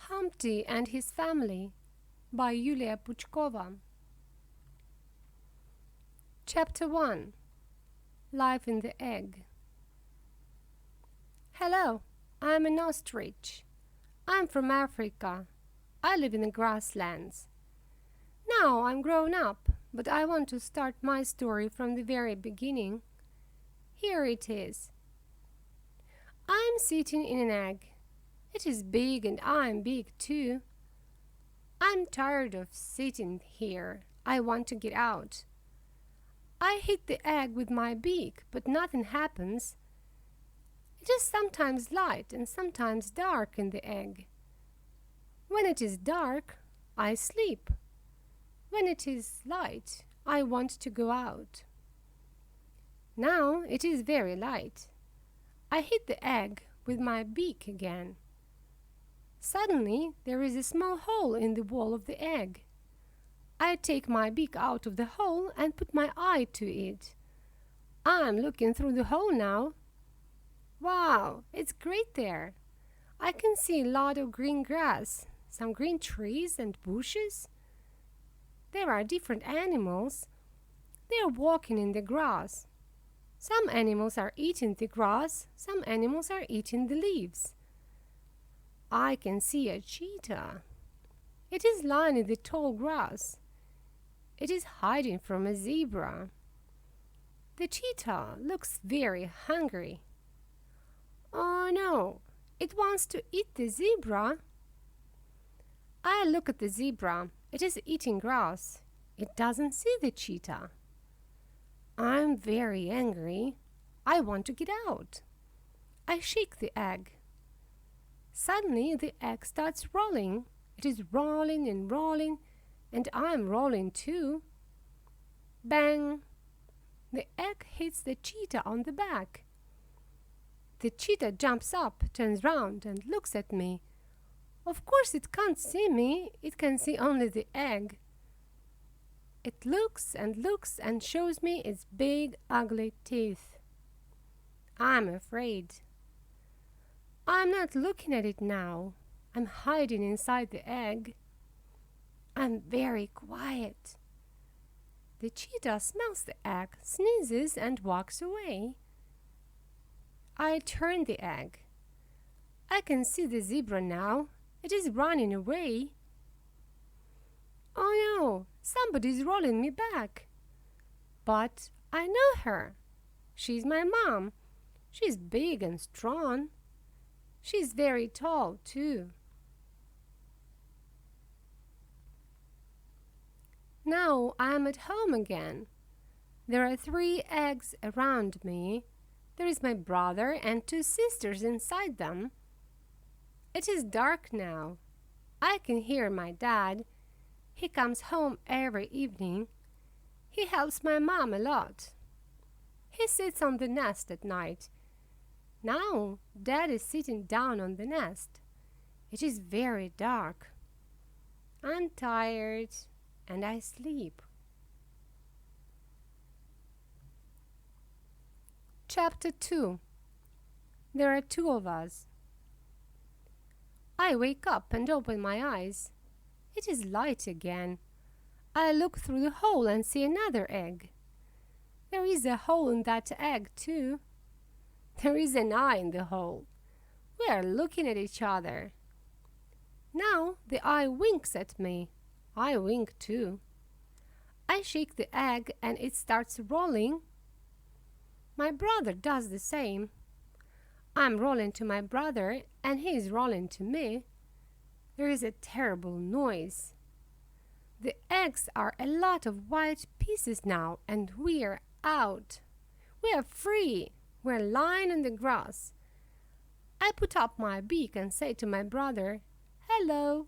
Humpty and His Family by Yulia Puchkova. Chapter 1. Life in the Egg. Hello, I'm an ostrich. I'm from Africa. I live in the grasslands. Now I'm grown up, but I want to start my story from the very beginning. Here it is. I'm sitting in an egg. It is big and I'm big too. I'm tired of sitting here. I want to get out. I hit the egg with my beak, but nothing happens. It is sometimes light and sometimes dark in the egg. When it is dark, I sleep. When it is light, I want to go out. Now it is very light. I hit the egg with my beak again. Suddenly, there is a small hole in the wall of the egg. I take my beak out of the hole and put my eye to it. I'm looking through the hole now. Wow, it's great there. I can see a lot of green grass, some green trees and bushes. There are different animals. They are walking in the grass. Some animals are eating the grass, some animals are eating the leaves. I can see a cheetah. It is lying in the tall grass. It is hiding from a zebra. The cheetah looks very hungry. Oh no, it wants to eat the zebra. I look at the zebra. It is eating grass. It doesn't see the cheetah. I'm very angry. I want to get out. I shake the egg. Suddenly the egg starts rolling. It is rolling and rolling, and I'm rolling too. Bang! The egg hits the cheetah on the back. The cheetah jumps up, turns round, and looks at me. Of course it can't see me. It can see only the egg. It looks and shows me its big, ugly teeth. I'm afraid. I'm not looking at it now. I'm hiding inside the egg. I'm very quiet. The cheetah smells the egg, sneezes, and walks away. I turn the egg. I can see the zebra now. It is running away. Oh no, somebody is rolling me back. But I know her. She's my mom. She's big and strong. She's very tall, too. Now I am at home again. There are 3 eggs around me. There is my brother and 2 sisters inside them. It is dark now. I can hear my dad. He comes home every evening. He helps my mom a lot. He sits on the nest at night. Now Dad is sitting down on the nest. It is very dark. I'm tired and I sleep. Chapter 2. There are 2 of us. I wake up and open my eyes. It is light again. I look through the hole and see another egg. There is a hole in that egg too. There is an eye in the hole. We are looking at each other. Now the eye winks at me. I wink too. I shake the egg and it starts rolling. My brother does the same. I'm rolling to my brother and he is rolling to me. There is a terrible noise. The eggs are a lot of white pieces now and we are out. We are free. We're lying in the grass. I put up my beak and say to my brother, "Hello."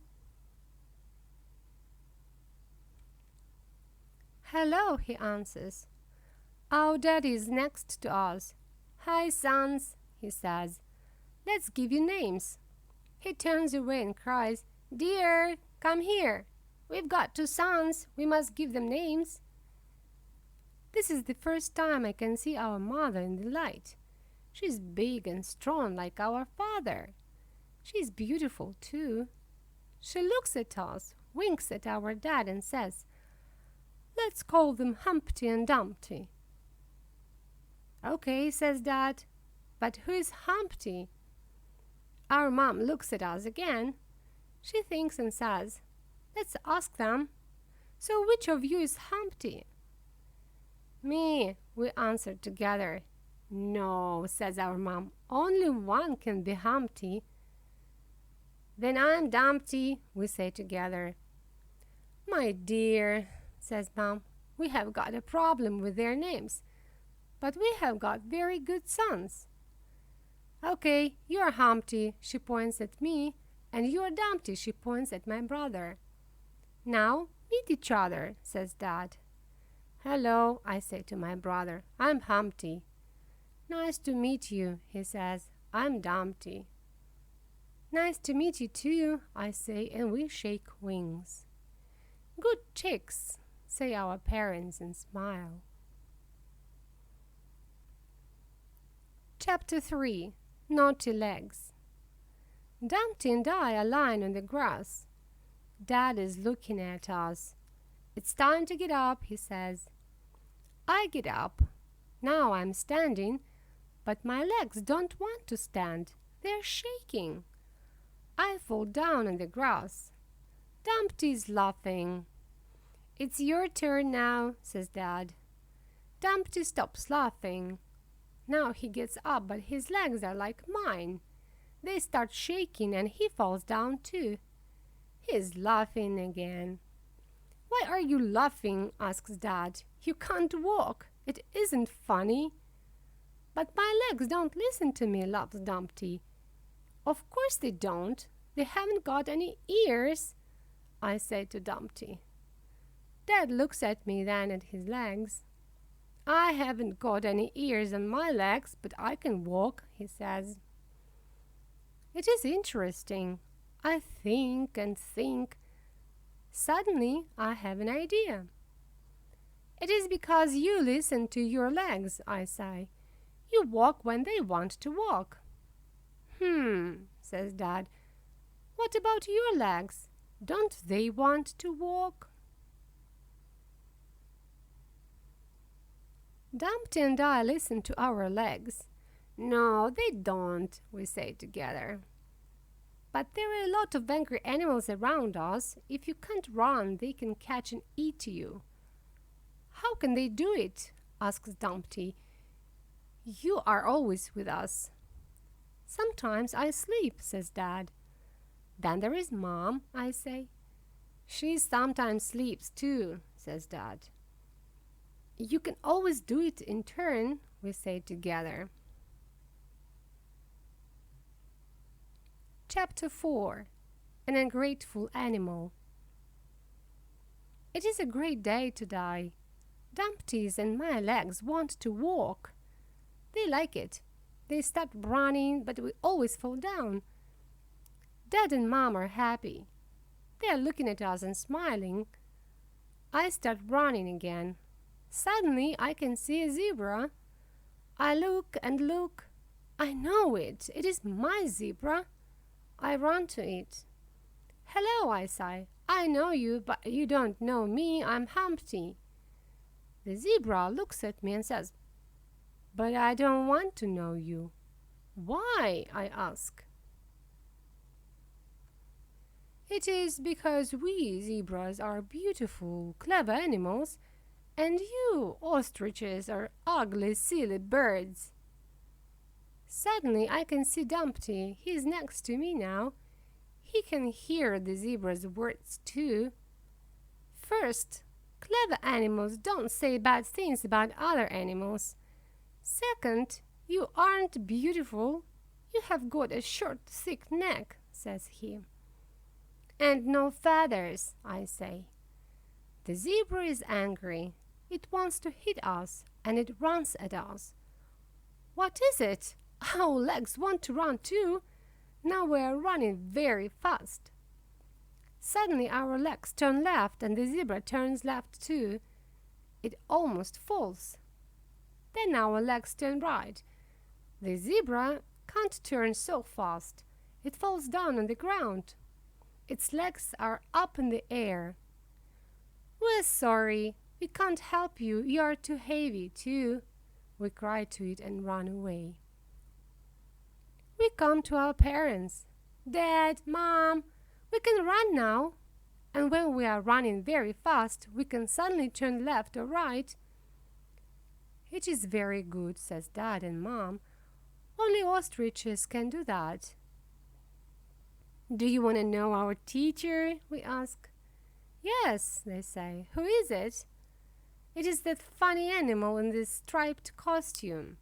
"Hello," he answers. Our daddy is next to us. "Hi, sons," he says. "Let's give you names." He turns away and cries, "Dear, come here. We've got 2 sons. We must give them names." This is the first time I can see our mother in the light. She's big and strong like our father. She's beautiful too. She looks at us, winks at our dad and says, "Let's call them Humpty and Dumpty." "Okay," says Dad, "but who is Humpty?" Our mom looks at us again. She thinks and says, "Let's ask them. So which of you is Humpty?" "Me," we answered together. "No," says our mom, "only one can be Humpty." "Then I'm Dumpty," we say together. "My dear," says Mom, "we have got a problem with their names, but we have got very good sons." "Okay, you're Humpty," she points at me, "and you're Dumpty," she points at my brother. "Now meet each other," says Dad. "Hello," I say to my brother, "I'm Humpty." "Nice to meet you," he says, "I'm Dumpty." "Nice to meet you too," I say, and we shake wings. "Good chicks," say our parents and smile. Chapter 3. Naughty Legs. Dumpty and I are lying on the grass. Dad is looking at us. "It's time to get up," he says. I get up. Now I'm standing, but my legs don't want to stand. They're shaking. I fall down on the grass. Dumpty's laughing. "It's your turn now," says Dad. Dumpty stops laughing. Now he gets up, but his legs are like mine. They start shaking and he falls down too. He's laughing again. "Why are you laughing?" asks Dad. "You can't walk. It isn't funny." "But my legs don't listen to me," laughs Dumpty. "Of course they don't. They haven't got any ears," I say to Dumpty. Dad looks at me, then at his legs. "I haven't got any ears on my legs, but I can walk," he says. It is interesting. I think and think. Suddenly, I have an idea. "It is because you listen to your legs," I say. "You walk when they want to walk." Says Dad. "What about your legs? Don't they want to walk?" Dumpty and I listen to our legs. "No, they don't," we say together. "But there are a lot of angry animals around us. If you can't run, they can catch and eat you." "How can they do it?" asks Dumpty. "You are always with us." "Sometimes I sleep," says Dad. "Then there is Mom," I say. "She sometimes sleeps too," says Dad. "You can always do it in turn," we say together. Chapter 4. An Ungrateful Animal. It is a great day today. Dumpty's and my legs want to walk. They like it. They start running, but we always fall down. Dad and Mom are happy. They are looking at us and smiling. I start running again. Suddenly I can see a zebra. I look and look. I know it. It is my zebra. I run to it. "Hello," I say. "I know you, but you don't know me. I'm Humpty." The zebra looks at me and says, "But I don't want to know you." "Why?" I ask. "It is because we zebras are beautiful, clever animals, and you ostriches are ugly, silly birds." Suddenly I can see Dumpty. He is next to me now. He can hear the zebra's words too. First, clever animals don't say bad things about other animals. Second, you aren't beautiful. You have got a short, thick neck, says he. "And no feathers," I say. The zebra is angry. It wants to hit us, and it runs at us. What is it? Our legs want to run too. Now we are running very fast. Suddenly our legs turn left and the zebra turns left too. It almost falls. Then our legs turn right. The zebra can't turn so fast. It falls down on the ground. Its legs are up in the air. "We're sorry, we can't help you, you are too heavy, too," we cried to it and ran away. We come to our parents. "Dad, Mom, we can run now." And when we are running very fast, we can suddenly turn left or right. "It is very good," says Dad and Mom. "Only ostriches can do that." "Do you want to know our teacher?" we ask. "Yes," they say. "Who is it?" "It is that funny animal in this striped costume."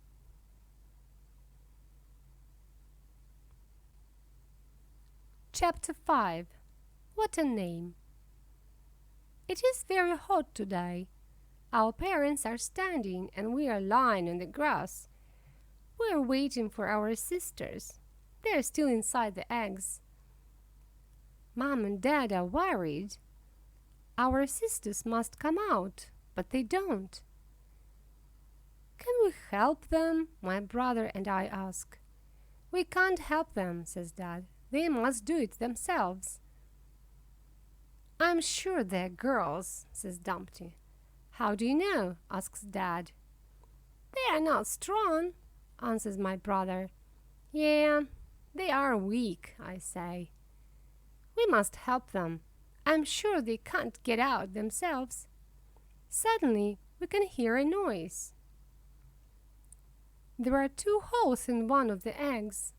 Chapter 5. What a name! It is very hot today. Our parents are standing and we are lying on the grass. We are waiting for our sisters. They are still inside the eggs. Mom and Dad are worried. Our sisters must come out, but they don't. "Can we help them?" my brother and I ask. "We can't help them," says Dad. "They must do it themselves." "I'm sure they're girls," says Humpty. "How do you know?" asks Dad. "They are not strong," answers my brother. "Yeah, they are weak," I say. "We must help them. I'm sure they can't get out themselves." Suddenly, we can hear a noise. There are 2 holes in one of the eggs.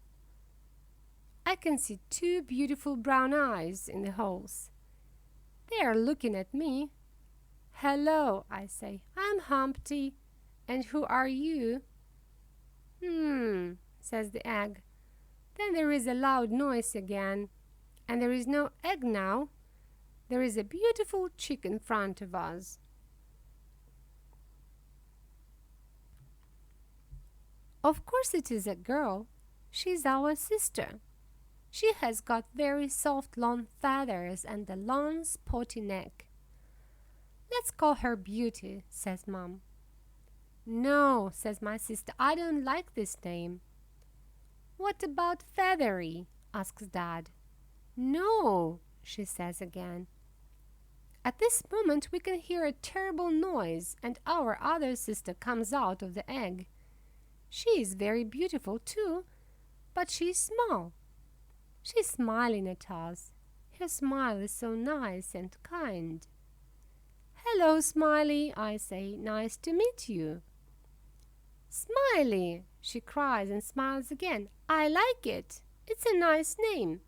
I can see 2 beautiful brown eyes in the holes. They are looking at me. "Hello," I say. "I'm Humpty. And who are you?" Says the egg. Then there is a loud noise again. And there is no egg now. There is a beautiful chick in front of us. Of course it is a girl. She's our sister. She has got very soft long feathers and a long spotty neck. "Let's call her Beauty," says Mom. "No," says my sister, "I don't like this name." "What about Feathery?" asks Dad. "No," she says again. At this moment we can hear a terrible noise and our other sister comes out of the egg. She is very beautiful too, but she is small. She's smiling at us. Her smile is so nice and kind. "Hello, Smiley," I say. "Nice to meet you." "Smiley," she cries and smiles again. "I like it. It's a nice name."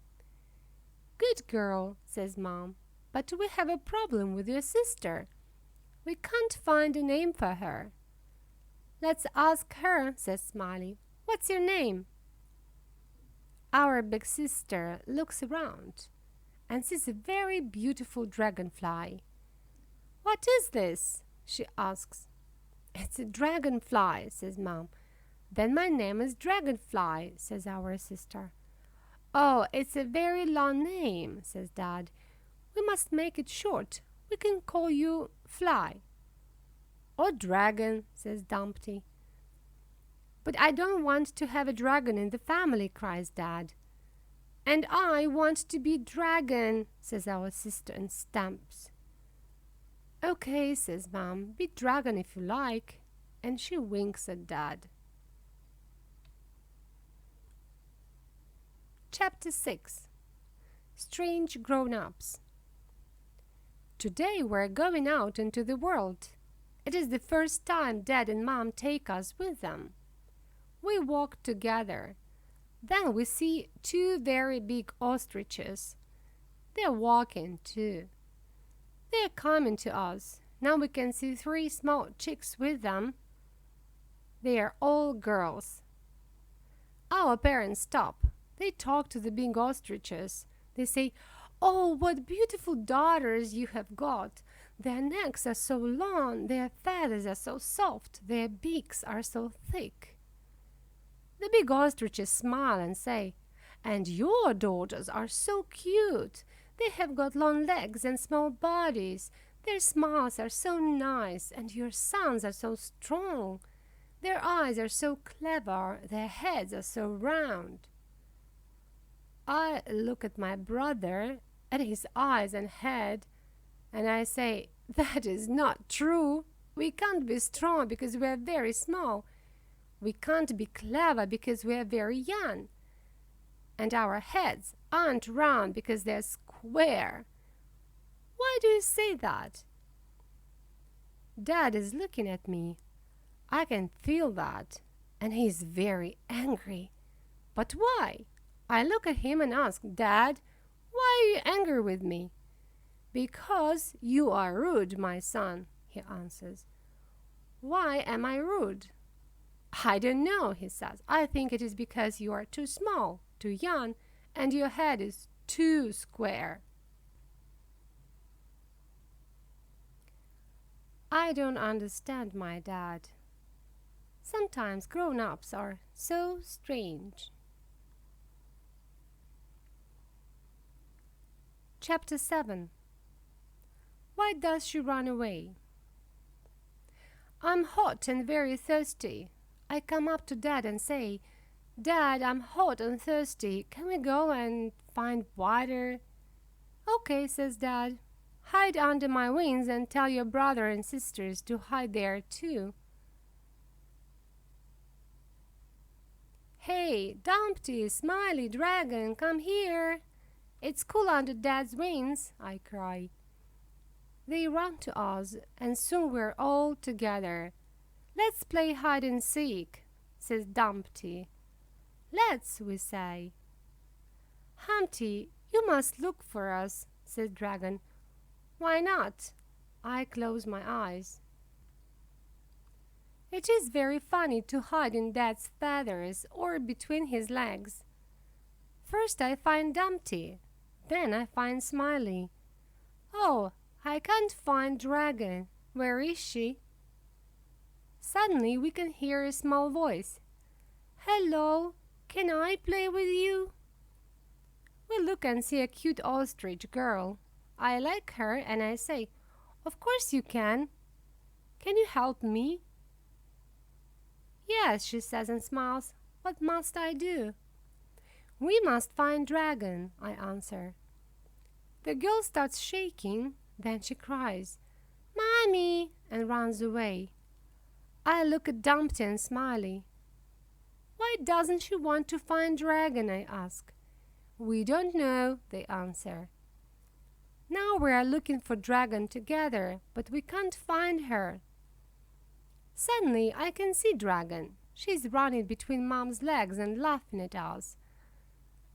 "Good girl," says Mom, "but we have a problem with your sister. We can't find a name for her." "Let's ask her," says Smiley. "What's your name?" Our big sister looks around and sees a very beautiful dragonfly. "What is this?" she asks. "It's a dragonfly," says Mom. "Then my name is Dragonfly," says our sister. "Oh, it's a very long name," says Dad. "We must make it short. We can call you Fly." "Or Dragon," says Humpty. "But I don't want to have a dragon in the family," cries Dad. "And I want to be Dragon," says our sister and stamps. "Okay," says Mom, "be Dragon if you like," and she winks at Dad. Chapter 6. Strange Grown-ups. Today we're going out into the world. It is the first time Dad and Mom take us with them. We walk together. Then we see 2 very big ostriches. They're walking too. They're coming to us. Now we can see 3 small chicks with them. They are all girls. Our parents stop. They talk to the big ostriches. They say, "Oh, what beautiful daughters you have got. Their necks are so long, their feathers are so soft, their beaks are so thick." The big ostriches smile and say, "And your daughters are so cute. They have got long legs and small bodies. Their smiles are so nice, and your sons are so strong. Their eyes are so clever, their heads are so round." I look at my brother at his eyes and head, and I say, "That is not true. We can't be strong because we are very small. We can't be clever because we are very young. And our heads aren't round because they're square. Why do you say that?" Dad is looking at me. I can feel that, and he's very angry. But why? I look at him and ask, "Dad, why are you angry with me?" "Because you are rude, my son," he answers. "Why am I rude?" "I don't know," he says. "I think it is because you are too small, too young, and your head is too square." I don't understand my dad. Sometimes grown-ups are so strange. Chapter 7. Why does she run away? I'm hot and very thirsty. I come up to Dad and say, "Dad, I'm hot and thirsty. Can we go and find water?" "Okay," says Dad. "Hide under my wings and tell your brother and sisters to hide there too." "Hey, Humpty, Smiley, Dragon, come here. It's cool under Dad's wings," I cry. They run to us, and soon we're all together. "Let's play hide and seek," says Humpty. "Let's," we say. "Humpty, you must look for us," says Dragon. "Why not?" I close my eyes. It is very funny to hide in Dad's feathers or between his legs. First I find Humpty, then I find Smiley. Oh, I can't find Dragon. Where is she? Suddenly we can hear a small voice. "Hello, can I play with you?" We look and see a cute ostrich girl. I like her and I say, "Of course you can. Can you help me?" "Yes," she says and smiles. "What must I do?" "We must find Dragon," I answer. The girl starts shaking, then she cries, "Mommy," and runs away. I look at Humpty and Smiley. "Why doesn't she want to find Dragon?" I ask. "We don't know," they answer. Now we are looking for Dragon together, but we can't find her. Suddenly I can see Dragon. She's running between Mom's legs and laughing at us.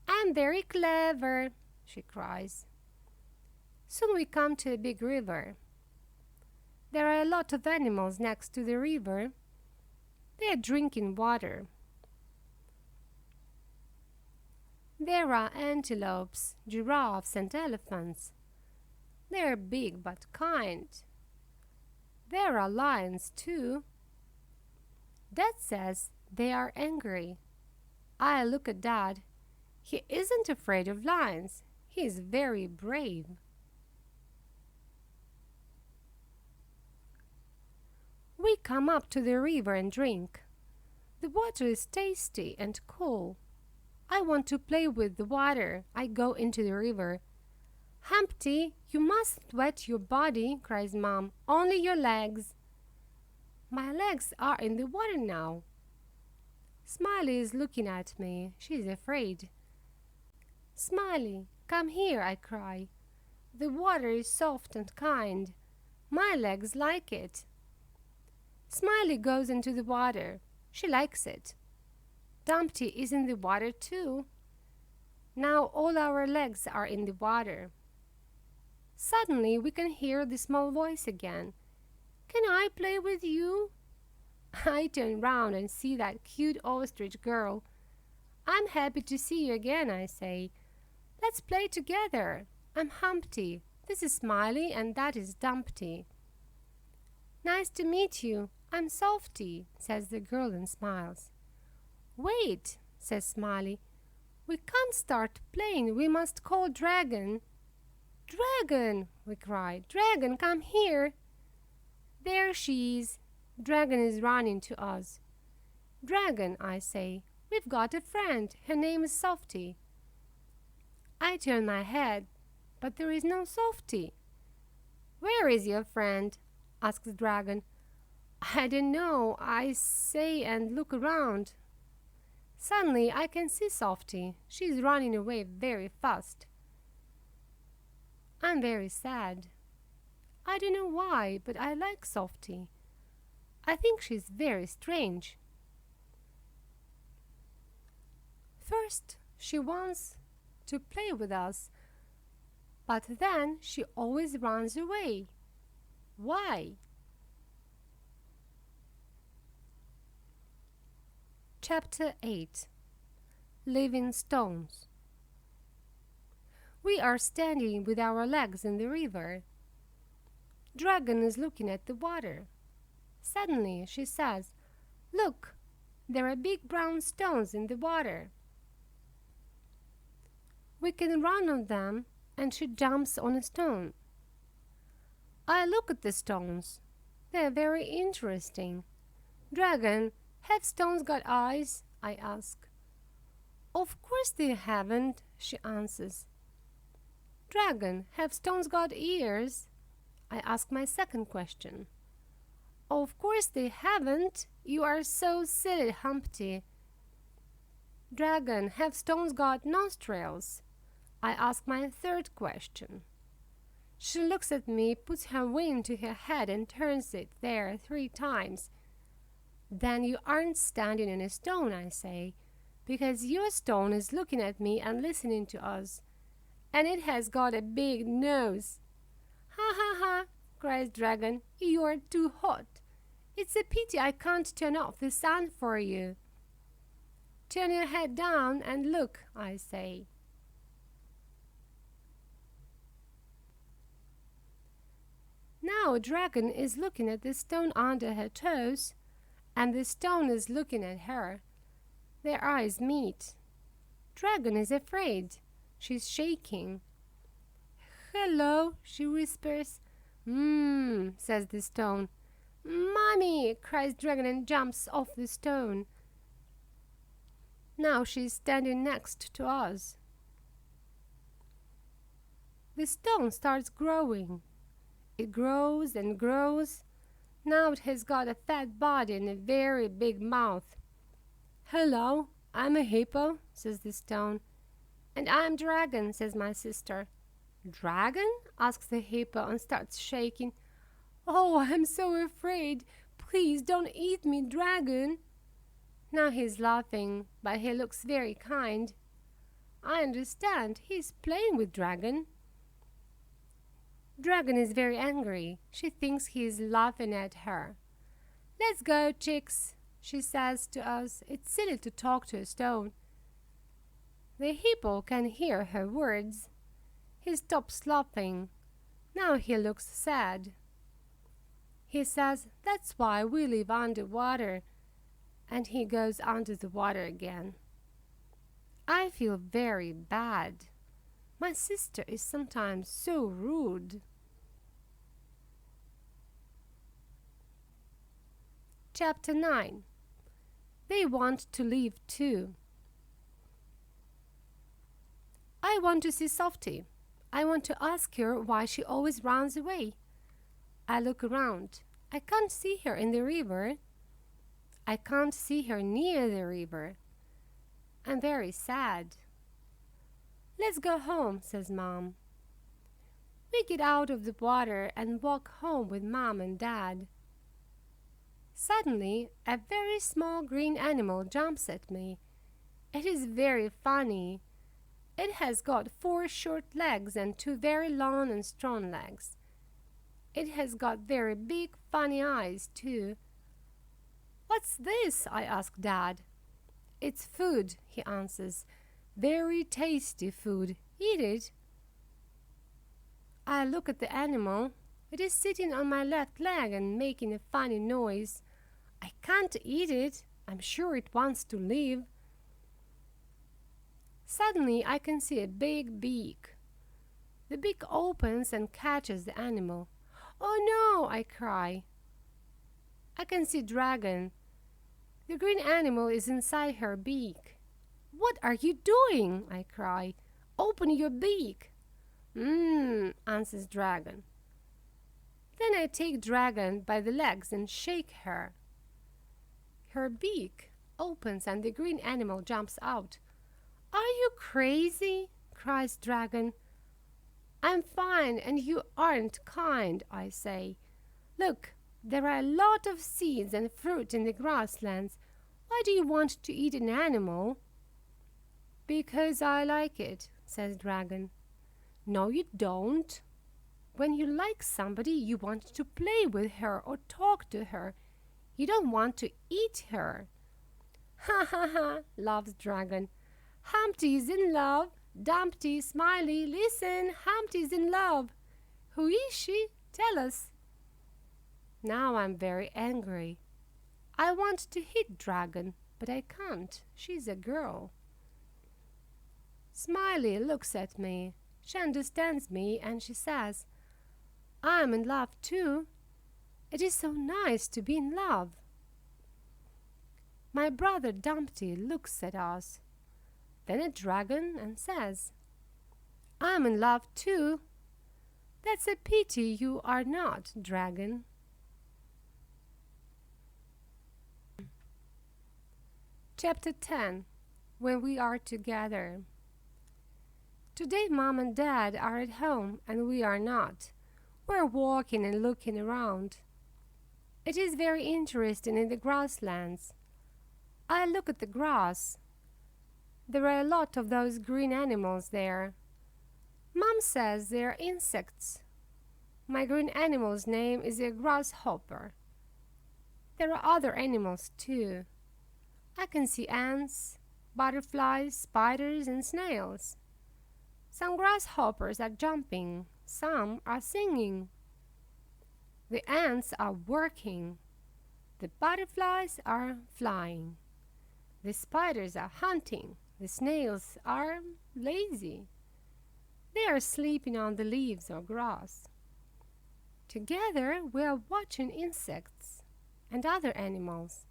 "I'm very clever," she cries. Soon we come to a big river. There are a lot of animals next to the river. They are drinking water. There are antelopes, giraffes, and elephants. They are big but kind. There are lions too. Dad says they are angry. I look at Dad. He isn't afraid of lions. He is very brave. We come up to the river and drink. The water is tasty and cool. I want to play with the water. I go into the river. "Humpty, you mustn't wet your body," cries Mom. "Only your legs." My legs are in the water now. Smiley is looking at me. She is afraid. "Smiley, come here," I cry. "The water is soft and kind. My legs like it." Smiley goes into the water. She likes it. Humpty is in the water too. Now all our legs are in the water. Suddenly we can hear the small voice again. "Can I play with you?" I turn round and see that cute ostrich girl. "I'm happy to see you again," I say. "Let's play together. I'm Humpty. This is Smiley and that is Humpty." "Nice to meet you. I'm Softy," says the girl and smiles. "Wait," says Smiley. "We can't start playing. We must call Dragon." "Dragon!" we cry. "Dragon, come here." There she is. Dragon is running to us. "Dragon," I say, "we've got a friend. Her name is Softy." I turn my head, but there is no Softy. Where is your friend? asks the dragon. I don't know, I say and look around. Suddenly I can see Softy. She's running away very fast. I'm very sad. I don't know why, but I like Softy. I think she's very strange. First, she wants to play with us, but then she always runs away. Why? Chapter 8. Living Stones. We are standing with our legs in the river. Dragon is looking at the water. Suddenly she says, "Look, there are big brown stones in the water. We can run on them," and she jumps on a stone. I look at the stones. They are very interesting. Dragon, have stones got eyes? I ask. Of course they haven't, she answers. Dragon, have stones got ears? I ask my second question. Of course they haven't. You are so silly, Humpty. Dragon, have stones got nostrils? I ask my third question. She looks at me, puts her wing to her head and turns it there 3 times. Then you aren't standing in a stone, I say, because your stone is looking at me and listening to us, and it has got a big nose. Ha ha ha, cries Dragon, you are too hot. It's a pity I can't turn off the sun for you. Turn your head down and look, I say. Now Dragon is looking at the stone under her toes, and the stone is looking at her. Their eyes meet. Dragon is afraid. She's shaking. Hello, she whispers. Says the stone. Mommy, cries Dragon and jumps off the stone. Now she's standing next to us. The stone starts growing. It grows and grows. Now it has got a fat body and a very big mouth. Hello, I'm a hippo, says the stone. And I'm Dragon, says my sister. Dragon? Asks the hippo and starts shaking. Oh, I'm so afraid. Please don't eat me, Dragon. Now he's laughing, but he looks very kind. I understand. He's playing with Dragon. Dragon is very angry. She thinks he is laughing at her. Let's go, chicks, she says to us. It's silly to talk to a stone. The hippo can hear her words. He stops laughing. Now he looks sad. He says, that's why we live underwater. And he goes under the water again. I feel very bad. My sister is sometimes so rude. Chapter 9. They want to leave too. I want to see Softy. I want to ask her why she always runs away. I look around. I can't see her in the river. I can't see her near the river. I'm very sad. Let's go home, says Mom. We get out of the water and walk home with Mom and Dad. Suddenly, a very small green animal jumps at me. It is very funny. It has got 4 short legs and 2 very long and strong legs. It has got very big, funny eyes, too. What's this? I ask Dad. It's food, he answers. Very tasty food. Eat it. I look at the animal. It is sitting on my left leg and making a funny noise. I can't eat it. I'm sure it wants to live. Suddenly I can see a big beak. The beak opens and catches the animal. Oh no, I cry. I can see Dragon. The green animal is inside her beak. What are you doing? I cry. Open your beak. Answers Dragon. Then I take Dragon by the legs and shake her. Her beak opens and the green animal jumps out. Are you crazy? Cries Dragon. I'm fine and you aren't kind, I say. Look, there are a lot of seeds and fruit in the grasslands. Why do you want to eat an animal? Because I like it, says Dragon. No, you don't. When you like somebody, you want to play with her or talk to her. You don't want to eat her. Ha ha ha, laughs Dragon. Humpty is in love. Dumpty, Smiley, listen, Humpty is in love. Who is she? Tell us. Now I'm very angry. I want to hit Dragon, but I can't. She's a girl. Smiley looks at me. She understands me and she says, I'm in love too. It is so nice to be in love. My brother Dumpty looks at us, then at Dragon and says, I'm in love too. That's a pity you are not, Dragon. Chapter 10. When we are together. Today Mom and Dad are at home and we are not. We're walking and looking around. It is very interesting in the grasslands. I look at the grass. There are a lot of those green animals there. Mom says they are insects. My green animal's name is a grasshopper. There are other animals too. I can see ants, butterflies, spiders, and snails. Some grasshoppers are jumping, some are singing. The ants are working. The butterflies are flying. The spiders are hunting. The snails are lazy. They are sleeping on the leaves or grass. Together we are watching insects and other animals.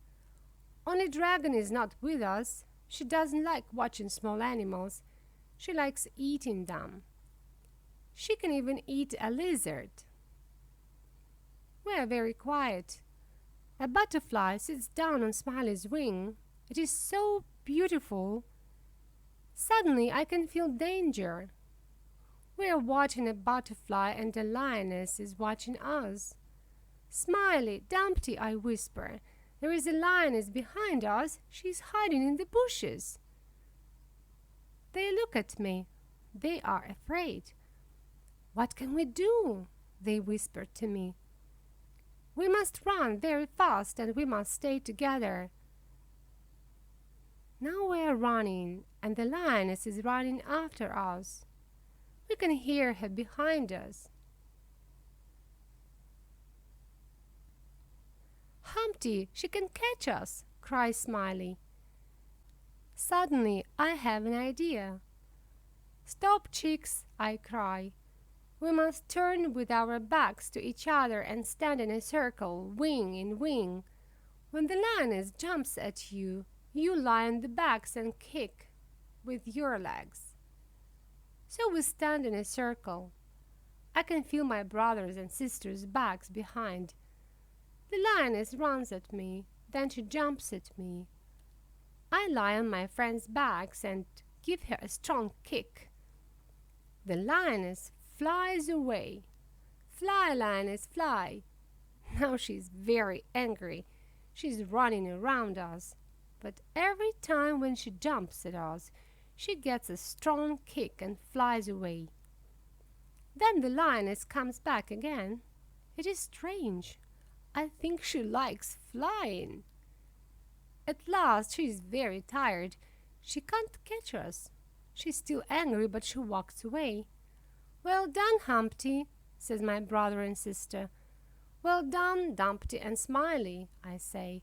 Only Dragon is not with us. She doesn't like watching small animals. She likes eating them. She can even eat a lizard. We are very quiet. A butterfly sits down on Smiley's wing. It is so beautiful. Suddenly I can feel danger. We are watching a butterfly and a lioness is watching us. Smiley, Dumpty, I whisper. There is a lioness behind us. She is hiding in the bushes. They look at me. They are afraid. What can we do? They whisper to me. We must run very fast and we must stay together. Now we are running and the lioness is running after us. We can hear her behind us. Humpty, she can catch us, cries Smiley. Suddenly I have an idea. Stop, chicks, I cry. We must turn with our backs to each other and stand in a circle, wing in wing. When the lioness jumps at you, you lie on the backs and kick with your legs. So we stand in a circle. I can feel my brothers and sisters' backs behind. The lioness runs at me, then she jumps at me. I lie on my friends' backs and give her a strong kick. The lioness flies away. Fly, lioness, fly. Now she's very angry. She's running around us. But every time when she jumps at us, she gets a strong kick and flies away. Then the lioness comes back again. It is strange. I think she likes flying. At last she is very tired. She can't catch us. She's still angry, but she walks away. Well done, Humpty, says my brother and sister. Well done, Dumpty and Smiley, I say.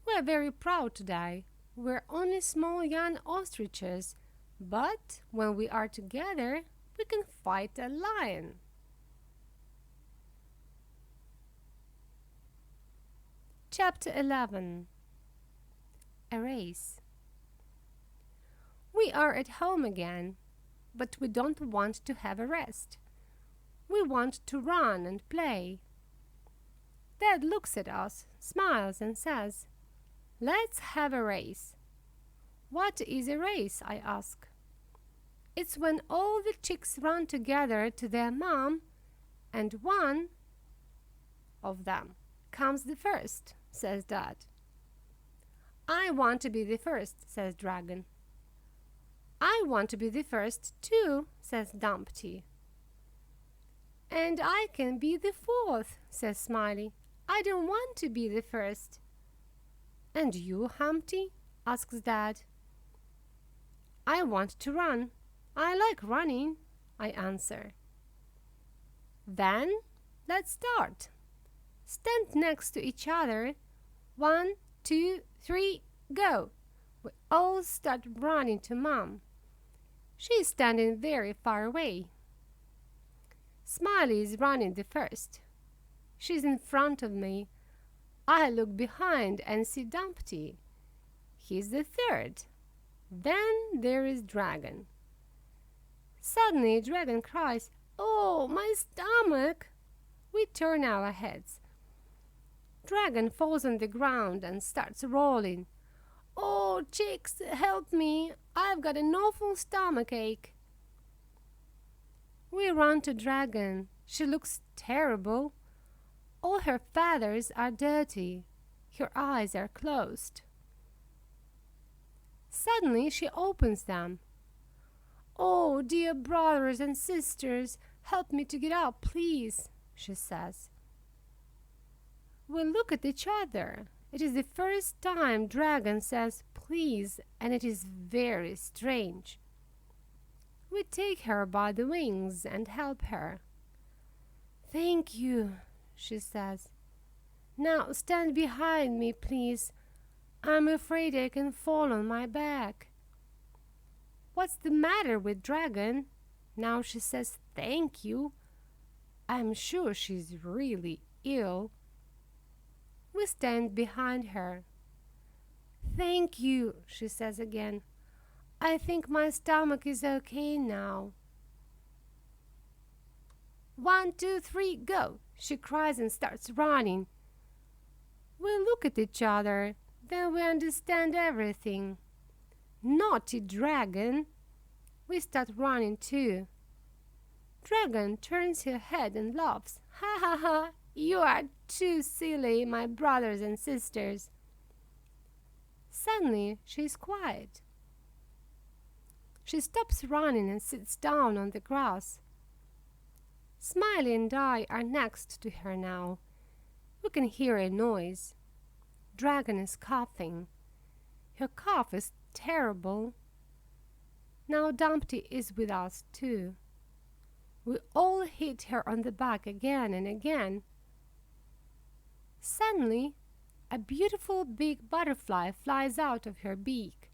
We are very proud today. We're only small young ostriches, but when we are together, we can fight a lion. Chapter 11. A Race. We are at home again. but we don't want to have a rest. We want to run and play. Dad looks at us, smiles and says, "Let's have a race." "What is a race?" I ask. "It's when all the chicks run together to their mom and one of them comes the first," says Dad. "I want to be the first," says Dragon. "I want to be the first too," says Humpty. "And I can be the fourth," says Smiley. "I don't want to be the first." "And you, Humpty?" asks Dad. "I want to run. I like running," I answer. "Then let's start. Stand next to each other. 1, 2, 3, go." We all start running to Mom. She's standing very far away. Smiley is running the first. She's in front of me. I look behind and see Humpty. He's the third. Then there is Dragon. Suddenly Dragon cries, "Oh, my stomach!" We turn our heads. Dragon falls on the ground and starts rolling. "Oh, chicks, help me! I've got an awful stomach ache." We run to Dragon. She looks terrible. All her feathers are dirty. Her eyes are closed. Suddenly she opens them. "Oh, dear brothers and sisters, help me to get up, please," she says. We look at each other. It is the first time Dragon says please, and it is very strange. We take her by the wings and help her. "Thank you," she says. "Now stand behind me, please. I'm afraid I can fall on my back." What's the matter with Dragon? Now she says thank you. I'm sure she's really ill. We stand behind her. "Thank you," she says again. "I think my stomach is okay now." 1, 2, 3, go! She cries and starts running. We look at each other, then we understand everything. Naughty Dragon! We start running too. Dragon turns her head and laughs. "Ha ha ha! You are too silly, my brothers and sisters." Suddenly she is quiet. She stops running and sits down on the grass. Smiley and I are next to her now. We can hear a noise. Dragon is coughing. Her cough is terrible. Now Humpty is with us too. We all hit her on the back again and again. Suddenly, a beautiful big butterfly flies out of her beak.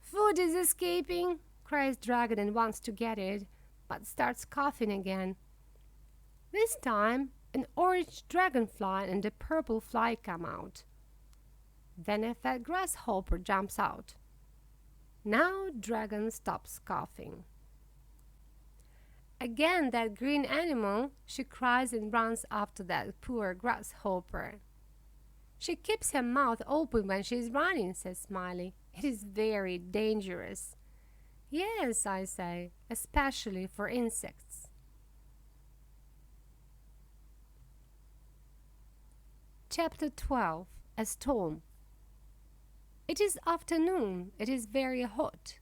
"Food is escaping!" cries Dragon and wants to get it, but starts coughing again. This time, an orange dragonfly and a purple fly come out. Then a fat grasshopper jumps out. Now Dragon stops coughing. Again that green animal, she cries and runs after that poor grasshopper. "She keeps her mouth open when she is running," says Smiley. "It is very dangerous." "Yes," I say, "especially for insects." Chapter 12. A Storm. It is afternoon. It is very hot.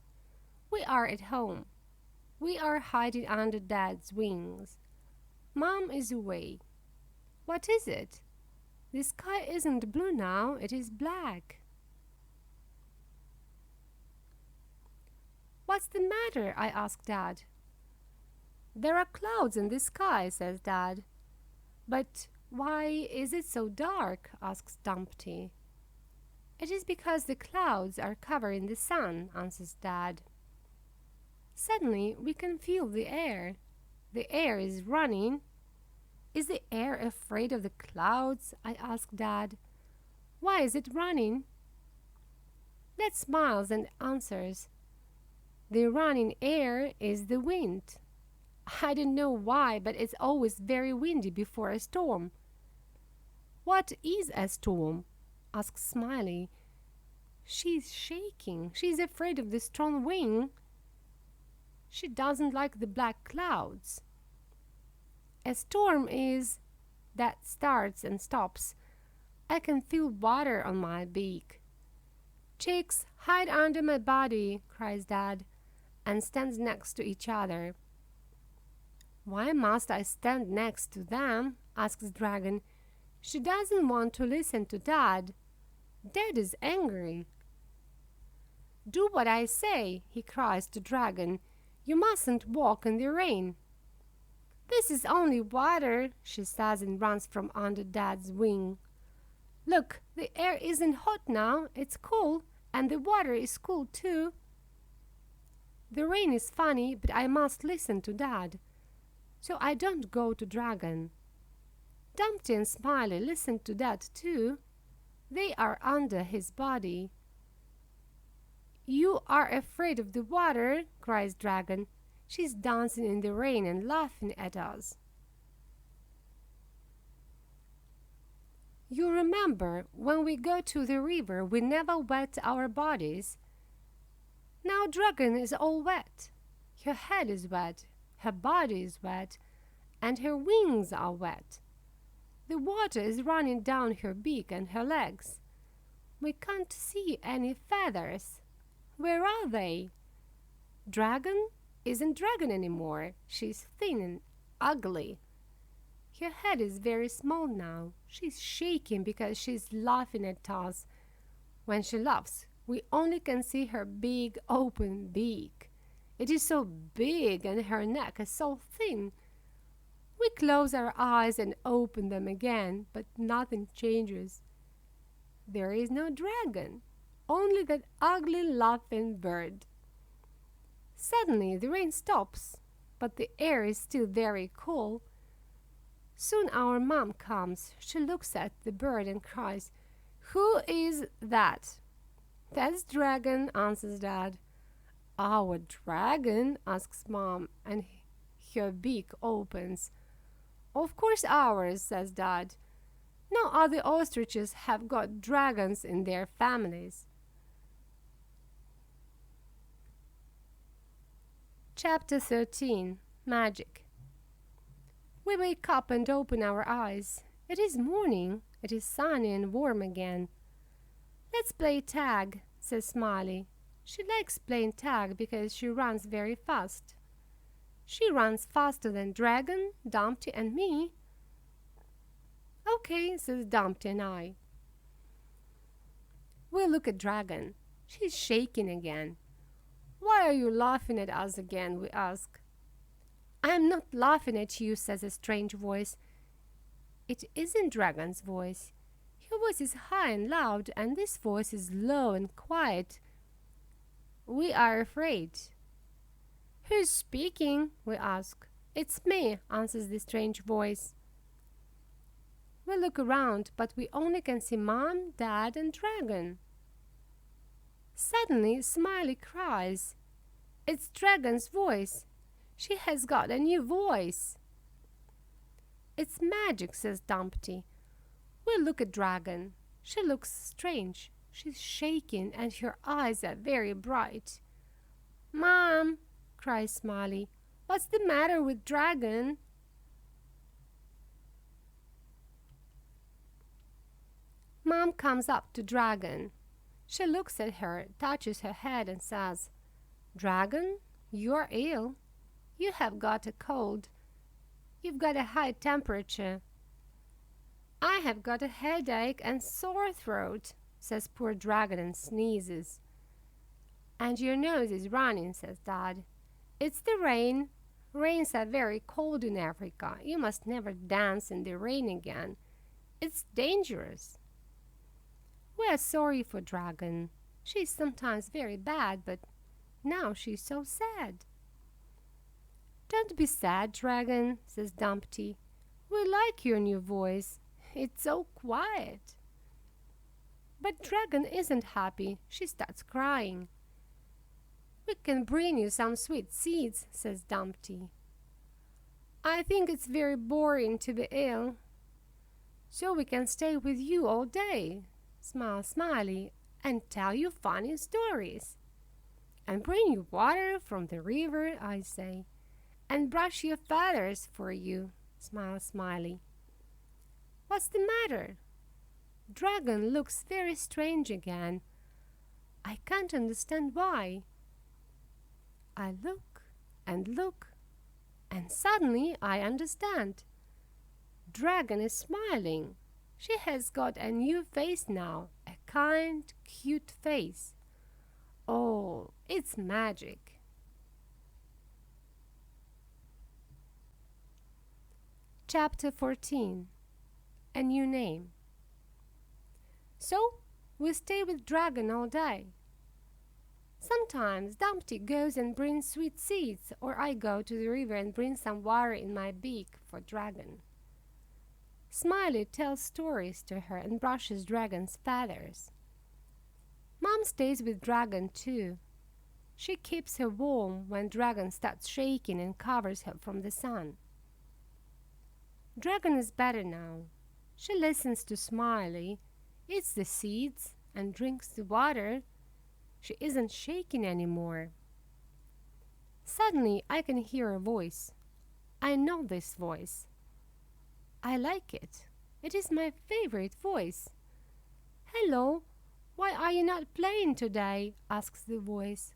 We are at home. We are hiding under Dad's wings. Mom is away. What is it? The sky isn't blue now, it is black. "What's the matter?" I ask Dad. "There are clouds in the sky," says Dad. "But why is it so dark?" asks Humpty. "It is because the clouds are covering the sun," answers Dad. Suddenly we can feel the air. The air is running. "Is the air afraid of the clouds?" I ask Dad. "Why is it running?" Dad smiles and answers, The running air is the wind. I don't know why, but it's always very windy before a storm. What is a storm? Asked Smiley. She's shaking. She's afraid of the strong wind. She doesn't like the black clouds. A storm is that starts and stops. I can feel water on my beak. Chicks, hide under my body, cries Dad, and stands next to each other. Why must I stand next to them? Asks Dragon. She doesn't want to listen to Dad. Dad is angry. Do what I say, he cries to Dragon. You mustn't walk in the rain. This is only water, she says and runs from under Dad's wing. Look, the air isn't hot now, it's cool, and the water is cool too. The rain is funny, but I must listen to Dad. So I don't go to Dragon. Dumpty and Smiley listen to Dad too. They are under his body. You are afraid of the water, cries Dragon. She's dancing in the rain and laughing at us. You remember, when we go to the river, we never wet our bodies. Now Dragon is all wet. Her head is wet, her body is wet, and her wings are wet. The water is running down her beak and her legs. We can't see any feathers. Where are they? Dragon isn't Dragon anymore. She's thin and ugly. Her head is very small now. She's shaking because she's laughing at us. When she laughs, we only can see her big open beak. It is so big and her neck is so thin. We close our eyes and open them again, but nothing changes. There is no dragon, only that ugly laughing bird. Suddenly the rain stops, but the air is still very cool. Soon our mom comes. She looks at the bird and cries, "Who is that?" "That's Dragon," answers Dad. "Our dragon?" asks Mom, and her beak opens. "Of course ours," says Dad. "No other ostriches have got dragons in their families." Chapter 13. Magic. We wake up and open our eyes. It is morning. It is sunny and warm again. "Let's play tag," says Smiley. She likes playing tag because she runs very fast. She runs faster than Dragon, Dumpty, and me. "Okay," says Dumpty and I. We look at Dragon. She's shaking again. "Why are you laughing at us again?" we ask. "I am not laughing at you," says a strange voice. It isn't Dragon's voice. Her voice is high and loud, and this voice is low and quiet. We are afraid. "Who's speaking?" we ask. "It's me," answers the strange voice. We look around, but we only can see Mom, Dad, and Dragon. Suddenly, Smiley cries, "It's Dragon's voice. She has got a new voice." "It's magic," says Dumpty. We look at Dragon. She looks strange. She's shaking and her eyes are very bright. "Mom," cries Smiley, "what's the matter with Dragon?" Mom comes up to Dragon. She looks at her, touches her head and says, "Dragon, you're ill. You have got a cold. You've got a high temperature." "I have got a headache and sore throat," says poor Dragon and sneezes. "And your nose is running," says Dad. "It's the rain. Rains are very cold in Africa. You must never dance in the rain again. It's dangerous." We are sorry for Dragon. She's sometimes very bad, but now she's so sad. "Don't be sad, Dragon," says Dumpty. "We like your new voice. It's so quiet." But Dragon isn't happy. She starts crying. We can bring you some sweet seeds, says Dumpty. I think it's very boring to be ill. So we can stay with you all day, smiles Smiley, and tell you funny stories. And bring you water from the river, I say, and brush your feathers for you, smiles Smiley. What's the matter? Dragon looks very strange again. I can't understand why. I look, and suddenly I understand. Dragon is smiling. She has got a new face now, a kind, cute face. Oh, it's magic. Chapter 14. A New Name. So, we stay with Dragon all day. Sometimes Dumpty goes and brings sweet seeds, or I go to the river and bring some water in my beak for Dragon. Smiley tells stories to her and brushes Dragon's feathers. Mom stays with Dragon too. She keeps her warm when Dragon starts shaking and covers her from the sun. Dragon is better now. She listens to Smiley, eats the seeds, and drinks the water. She isn't shaking anymore. Suddenly I can hear a voice. I know this voice. I like it. It is my favorite voice. Hello, why are you not playing today? Asks the voice.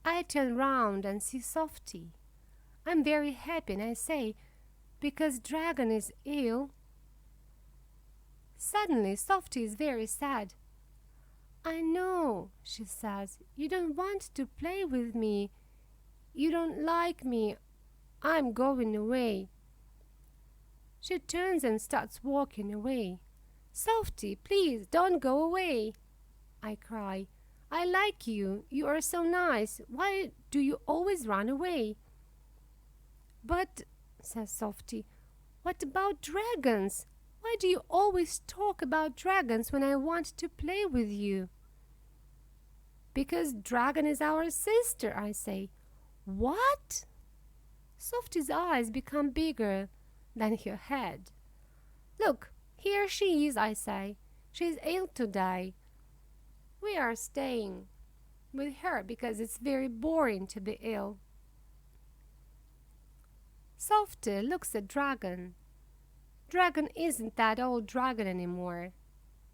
I turn round and see Softy. I'm very happy and I say, because Dragon is ill. Suddenly Softy is very sad. I know, she says, you don't want to play with me. You don't like me. I'm going away. She turns and starts walking away. Softy, please don't go away. I cry. I like you. You are so nice. Why do you always run away? But, says Softy, what about dragons? Why do you always talk about dragons when I want to play with you? Because Dragon is our sister, I say. What? Softy's eyes become bigger than her head. Look, here she is, I say. She's ill today. We are staying with her because it's very boring to be ill. Softy looks at Dragon. Dragon isn't that old Dragon anymore.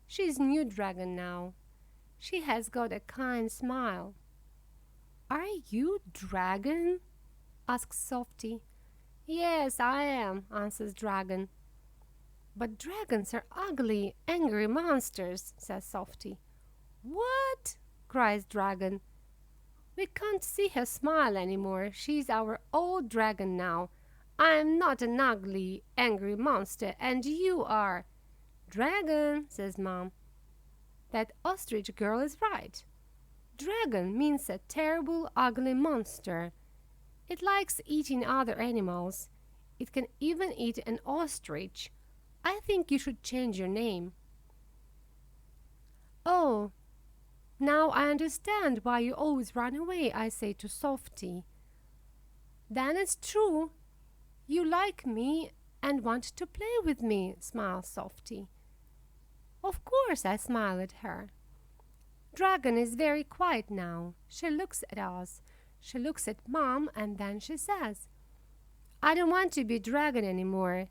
She's new Dragon now. She has got a kind smile. Are you Dragon? asks Softy. Yes, I am, answers Dragon. But dragons are ugly, angry monsters, says Softy. What? cries Dragon. We can't see her smile anymore. She's our old dragon now. I'm not an ugly, angry monster, and you are. Dragon, says Mom. That ostrich girl is right. Dragon means a terrible, ugly monster. It likes eating other animals. It can even eat an ostrich. I think you should change your name. Oh, now I understand why you always run away, I say to Softy. Then it's true. You like me and want to play with me, smiles Softy. Of course, I smile at her. Dragon is very quiet now. She looks at us. She looks at Mom and then she says, I don't want to be Dragon anymore.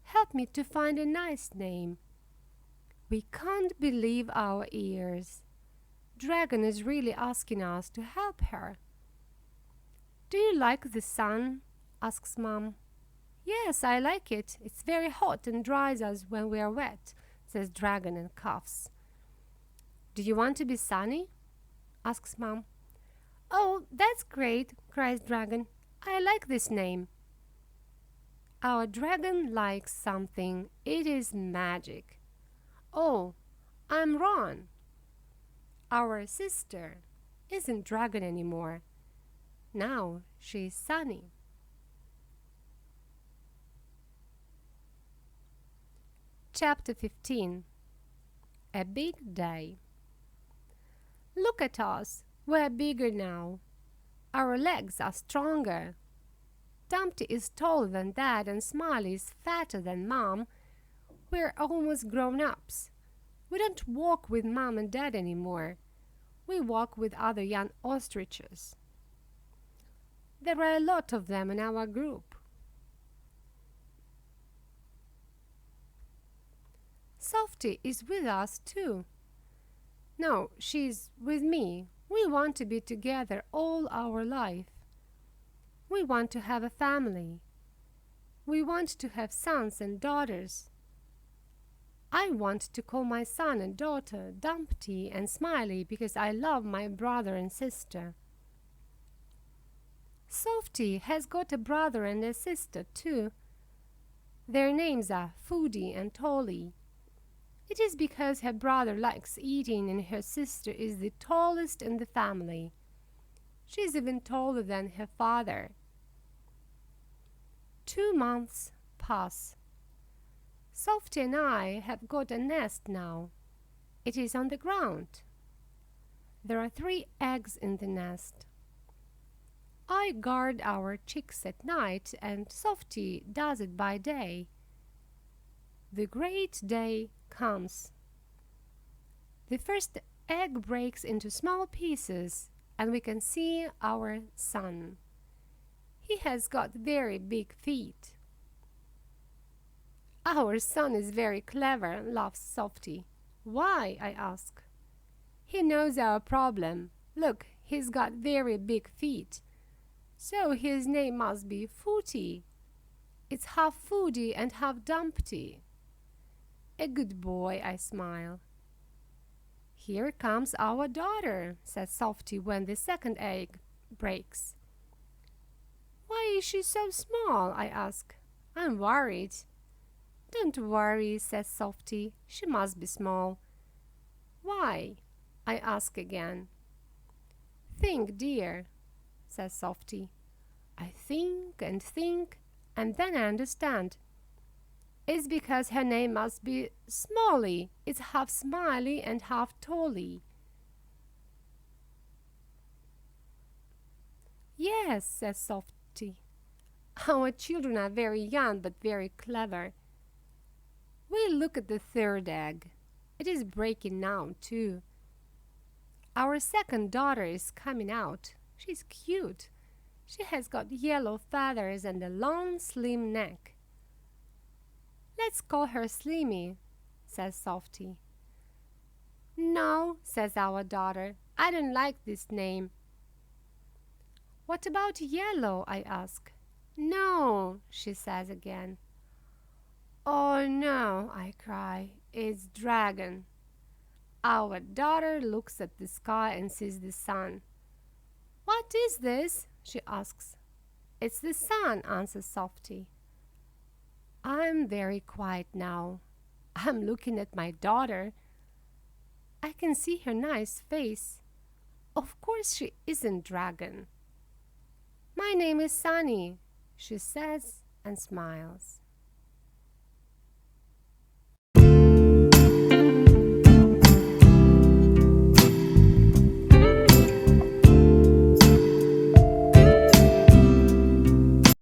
Help me to find a nice name. We can't believe our ears. Dragon is really asking us to help her. Do you like the sun? asks Mom. Yes, I like it. It's very hot and dries us when we are wet, says Dragon and coughs. Do you want to be sunny? asks Mom. Oh, that's great, cries Dragon. I like this name. Our dragon likes something. It is magic. Oh, I'm Ron. Our sister isn't Dragon anymore. Now she's Sunny. Chapter 15. A Big Day. Look at us. We're bigger now. Our legs are stronger. Humpty is taller than Dad and Smiley is fatter than Mom. We're almost grown-ups. We don't walk with Mom and Dad anymore. We walk with other young ostriches. There are a lot of them in our group. Softy is with us too. No, she's with me. We want to be together all our life. We want to have a family. We want to have sons and daughters. I want to call my son and daughter Humpty and Smiley because I love my brother and sister. Softy has got a brother and a sister too. Their names are Foodie and Tolly. It is because her brother likes eating and her sister is the tallest in the family. She is even taller than her father. 2 months pass. Softy and I have got a nest now. It is on the ground. There are 3 eggs in the nest. I guard our chicks at night and Softy does it by day. The great day comes. The first egg breaks into small pieces and we can see our son. He has got very big feet. Our son is very clever, laughs Softy. Why? I ask. He knows our problem. Look, he's got very big feet. So his name must be Footy. It's half Foodie and half Humpty. A good boy, I smile. Here comes our daughter, says Softy when the second egg breaks. Why is she so small? I ask. I'm worried. Don't worry, says Softy. She must be small. Why? I ask again. Think, dear, says Softy. I think, and then I understand. It's because her name must be Smally. It's half Smiley and half Tolly. Yes, says Softy. Our children are very young but very clever. We look at the third egg. It is breaking now, too. Our second daughter is coming out. She's cute. She has got yellow feathers and a long, slim neck. Let's call her Slimmy, says Softy. No, says our daughter. I don't like this name. What about Yellow? I ask. No, she says again. Oh no, I cry. It's Dragon. Our daughter looks at the sky and sees the sun. What is this? She asks. It's the sun, answers Softy. I'm very quiet now. I'm looking at my daughter. I can see her nice face. Of course she isn't Dragon. My name is Sunny, she says and smiles.